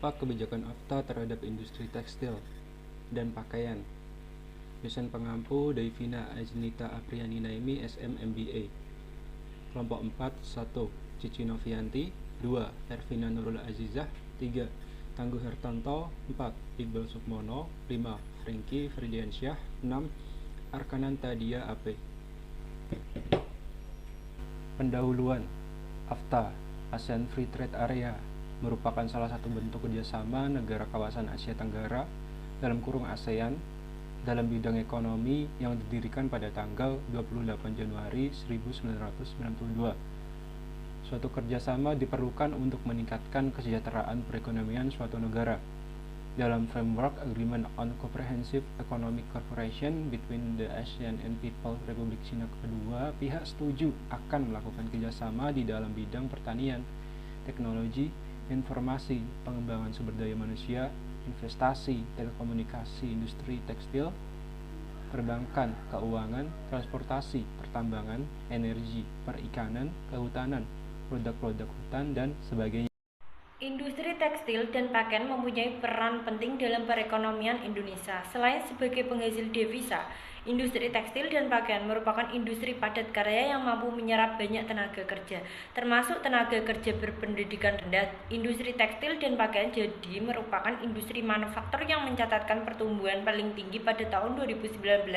dampak kebijakan AFTA terhadap industri tekstil dan pakaian. Dosen pengampu Daivina Ajnita Apriani Naimi, SM MBA. Kelompok 4, 1. Cici Novianti. 2. Ervina Nurul Azizah. 3. Tangguh Hertanto. 4. Iqbal Sukmono. 5. Franky Ferdiansyah. 6. Arkananta Dia AP. Pendahuluan. AFTA, ASEAN Free Trade Area, merupakan salah satu bentuk kerjasama negara kawasan Asia Tenggara (ASEAN) dalam bidang ekonomi yang didirikan pada tanggal 28 Januari 1992. Suatu kerjasama diperlukan untuk meningkatkan kesejahteraan perekonomian suatu negara. Dalam framework Agreement on Comprehensive Economic Cooperation between the ASEAN and People's Republic China kedua pihak setuju akan melakukan kerjasama di dalam bidang pertanian, teknologi, informasi, pengembangan sumber daya manusia, investasi, telekomunikasi, industri tekstil, perbankan, keuangan, transportasi, pertambangan, energi, perikanan, kehutanan, produk-produk hutan, dan sebagainya. Industri tekstil dan pakaian mempunyai peran penting dalam perekonomian Indonesia. Selain sebagai penghasil devisa, industri tekstil dan pakaian merupakan industri padat karya yang mampu menyerap banyak tenaga kerja, termasuk tenaga kerja berpendidikan rendah. Industri tekstil dan pakaian jadi merupakan industri manufaktur yang mencatatkan pertumbuhan paling tinggi pada tahun 2019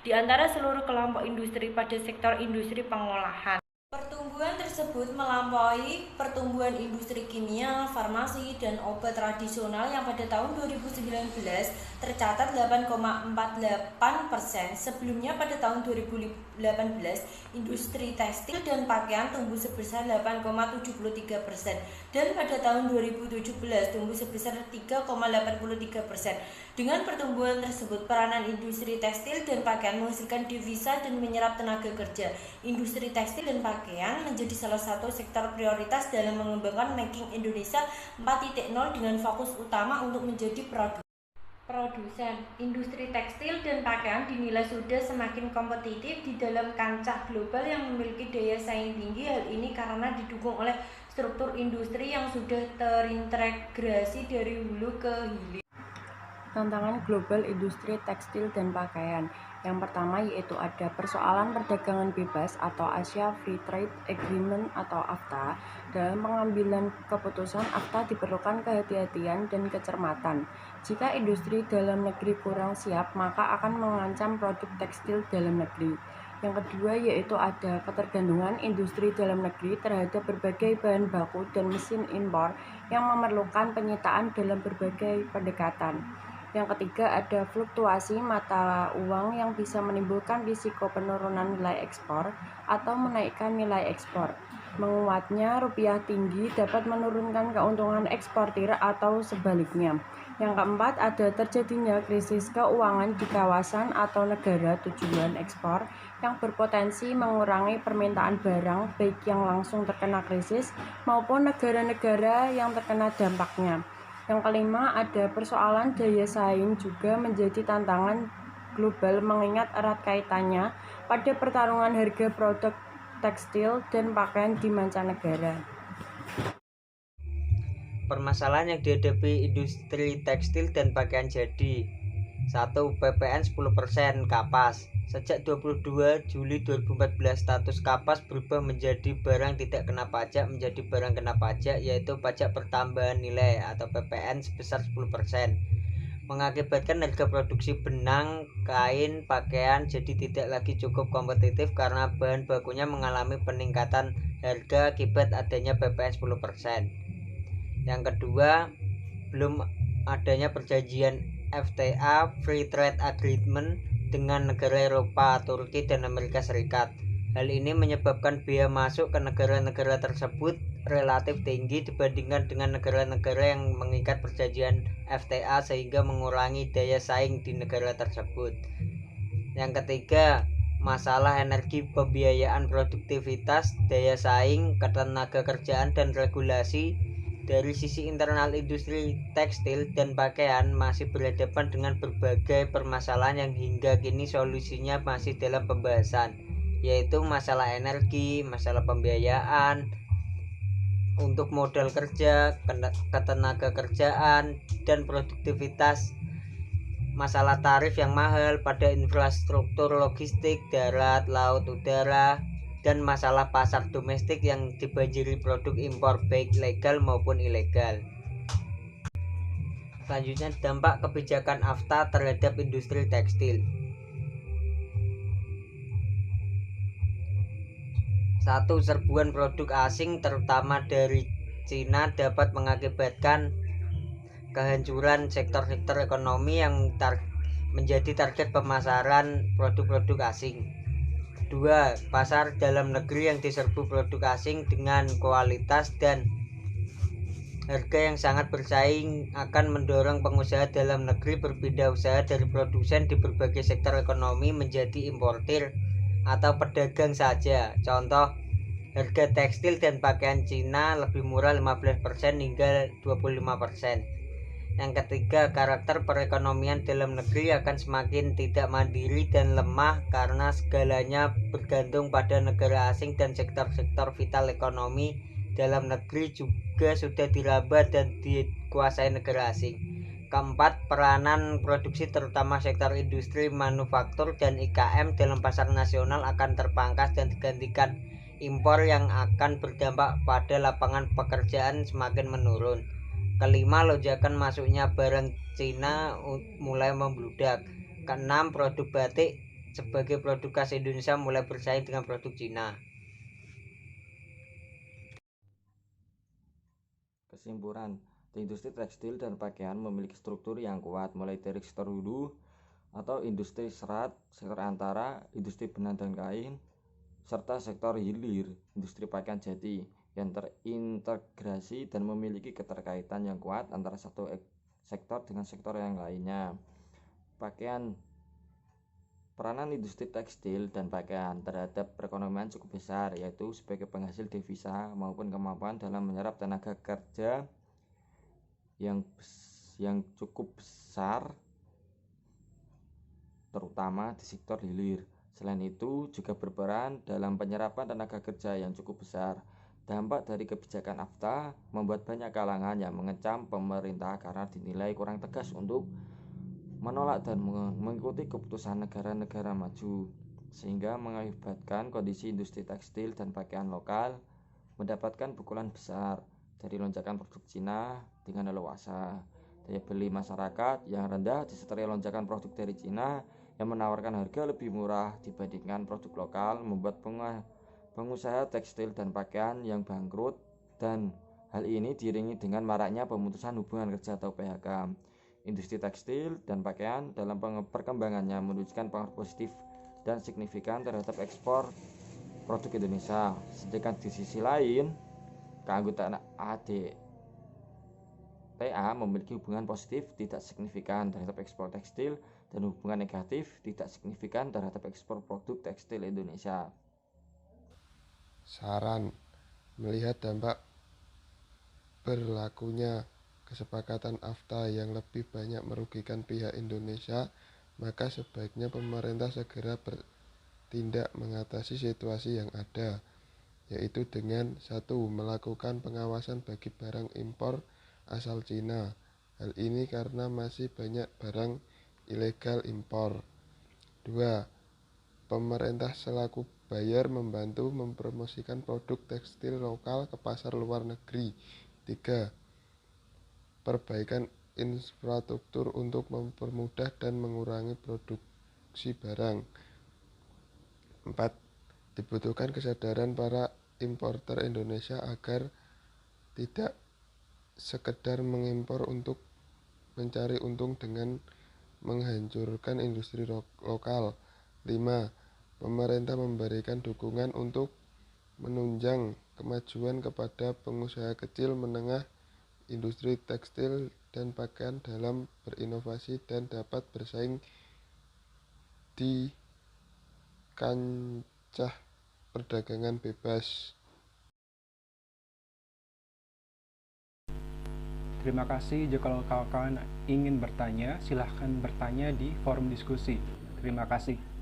di antara seluruh kelompok industri pada sektor industri pengolahan. Pertumbuhan tersebut melampaui pertumbuhan industri kimia, farmasi, dan obat tradisional yang pada tahun 2019 tercatat 8,48%. Sebelumnya pada tahun 2018, industri tekstil dan pakaian tumbuh sebesar 8,73% dan pada tahun 2017 tumbuh sebesar 3,83%. Dengan pertumbuhan tersebut, peranan industri tekstil dan pakaian menghasilkan devisa dan menyerap tenaga kerja. Industri tekstil dan pakaian menjadi salah satu sektor prioritas dalam mengembangkan Making Indonesia 4.0 dengan fokus utama untuk menjadi produsen. Industri tekstil dan pakaian dinilai sudah semakin kompetitif di dalam kancah global yang memiliki daya saing tinggi. Hal ini karena didukung oleh struktur industri yang sudah terintegrasi dari hulu ke hilir. Tantangan global industri tekstil dan pakaian. Yang pertama yaitu ada persoalan perdagangan bebas atau Asia Free Trade Agreement atau AFTA. Dalam pengambilan keputusan AFTA diperlukan kehati-hatian dan kecermatan. Jika industri dalam negeri kurang siap, maka akan mengancam produk tekstil dalam negeri. Yang kedua yaitu ada ketergantungan industri dalam negeri terhadap berbagai bahan baku dan mesin impor yang memerlukan penyitaan dalam berbagai pendekatan. Yang ketiga ada fluktuasi mata uang yang bisa menimbulkan risiko penurunan nilai ekspor atau menaikkan nilai ekspor. Menguatnya rupiah tinggi dapat menurunkan keuntungan eksportir atau sebaliknya. Yang keempat ada terjadinya krisis keuangan di kawasan atau negara tujuan ekspor yang berpotensi mengurangi permintaan barang baik yang langsung terkena krisis maupun negara-negara yang terkena dampaknya. Yang kelima ada persoalan daya saing juga menjadi tantangan global mengingat erat kaitannya pada pertarungan harga produk tekstil dan pakaian di mancanegara. Permasalahan yang dihadapi industri tekstil dan pakaian jadi 1. PPN 10% Kapas. Sejak 22 Juli 2014 status Kapas berubah menjadi barang tidak kena pajak menjadi barang kena pajak, yaitu pajak pertambahan nilai atau PPN sebesar 10%. Mengakibatkan harga produksi benang, kain, pakaian jadi tidak lagi cukup kompetitif karena bahan bakunya mengalami peningkatan harga akibat adanya PPN 10%. Yang kedua, belum adanya perjanjian FTA Free Trade Agreement dengan negara Eropa, Turki, dan Amerika Serikat. Hal ini menyebabkan biaya masuk ke negara-negara tersebut relatif tinggi dibandingkan dengan negara-negara yang mengikat perjanjian FTA sehingga mengurangi daya saing di negara tersebut. Yang ketiga, masalah energi, pembiayaan, produktivitas, daya saing, ketenaga kerjaan, dan regulasi. Dari sisi internal industri tekstil dan pakaian masih berhadapan dengan berbagai permasalahan yang hingga kini solusinya masih dalam pembahasan, yaitu masalah energi, masalah pembiayaan, untuk modal kerja, ketenaga kerjaan, dan produktivitas, masalah tarif yang mahal pada infrastruktur logistik darat, laut, udara, dan masalah pasar domestik yang dibanjiri produk impor baik legal maupun ilegal. Selanjutnya, dampak kebijakan AFTA terhadap industri tekstil. 1. Serbuan produk asing terutama dari Cina dapat mengakibatkan kehancuran sektor-sektor ekonomi yang menjadi target pemasaran produk-produk asing. 2. Pasar dalam negeri yang diserbu produk asing dengan kualitas dan harga yang sangat bersaing akan mendorong pengusaha dalam negeri berpindah usaha dari produsen di berbagai sektor ekonomi menjadi importir atau pedagang saja. Contoh, harga tekstil dan pakaian Cina lebih murah 15% hingga 25%. Yang ketiga, karakter perekonomian dalam negeri akan semakin tidak mandiri dan lemah karena segalanya bergantung pada negara asing dan sektor-sektor vital ekonomi dalam negeri juga sudah diraba dan dikuasai negara asing. Keempat, peranan produksi terutama sektor industri, manufaktur, dan IKM dalam pasar nasional akan terpangkas dan digantikan impor yang akan berdampak pada lapangan pekerjaan semakin menurun. Kelima, lonjakan masuknya barang Cina mulai membludak. Keenam, produk batik sebagai produk khas Indonesia mulai bersaing dengan produk Cina. Kesimpulan, industri tekstil dan pakaian memiliki struktur yang kuat, mulai dari sektor hulu atau industri serat, sektor antara, industri benang dan kain, serta sektor hilir, industri pakaian jadi, yang terintegrasi dan memiliki keterkaitan yang kuat antara satu sektor dengan sektor yang lainnya. Peranan industri tekstil dan pakaian terhadap perekonomian cukup besar, yaitu sebagai penghasil devisa maupun kemampuan dalam menyerap tenaga kerja yang cukup besar, terutama di sektor hilir. Selain itu, juga berperan dalam penyerapan tenaga kerja yang cukup besar. Dampak dari kebijakan AFTA membuat banyak kalangan yang mengecam pemerintah karena dinilai kurang tegas untuk menolak dan mengikuti keputusan negara-negara maju, sehingga mengakibatkan kondisi industri tekstil dan pakaian lokal mendapatkan pukulan besar dari lonjakan produk Cina dengan leluasa. Daya beli masyarakat yang rendah disertai lonjakan produk dari Cina yang menawarkan harga lebih murah dibandingkan produk lokal membuat pengusaha tekstil dan pakaian yang bangkrut, dan hal ini diiringi dengan maraknya pemutusan hubungan kerja atau PHK. Industri tekstil dan pakaian dalam perkembangannya menunjukkan pengaruh positif dan signifikan terhadap ekspor produk Indonesia. Sedangkan di sisi lain, keanggotaan ADTA memiliki hubungan positif tidak signifikan terhadap ekspor tekstil dan hubungan negatif tidak signifikan terhadap ekspor produk tekstil Indonesia. Saran: melihat dampak berlakunya kesepakatan AFTA yang lebih banyak merugikan pihak Indonesia, maka sebaiknya pemerintah segera bertindak mengatasi situasi yang ada, yaitu dengan 1. Melakukan pengawasan bagi barang impor asal Cina. Hal ini karena masih banyak barang ilegal impor. 2. Pemerintah selaku buyer membantu mempromosikan produk tekstil lokal ke pasar luar negeri. 3. Perbaikan infrastruktur untuk mempermudah dan mengurangi produksi barang. 4. Dibutuhkan kesadaran para importer Indonesia agar tidak sekedar mengimpor untuk mencari untung dengan menghancurkan industri lokal. 5. Pemerintah memberikan dukungan untuk menunjang kemajuan kepada pengusaha kecil menengah industri tekstil dan pakaian dalam berinovasi dan dapat bersaing di kancah perdagangan bebas. Terima kasih. Jika kawan-kawan ingin bertanya, silahkan bertanya di forum diskusi. Terima kasih.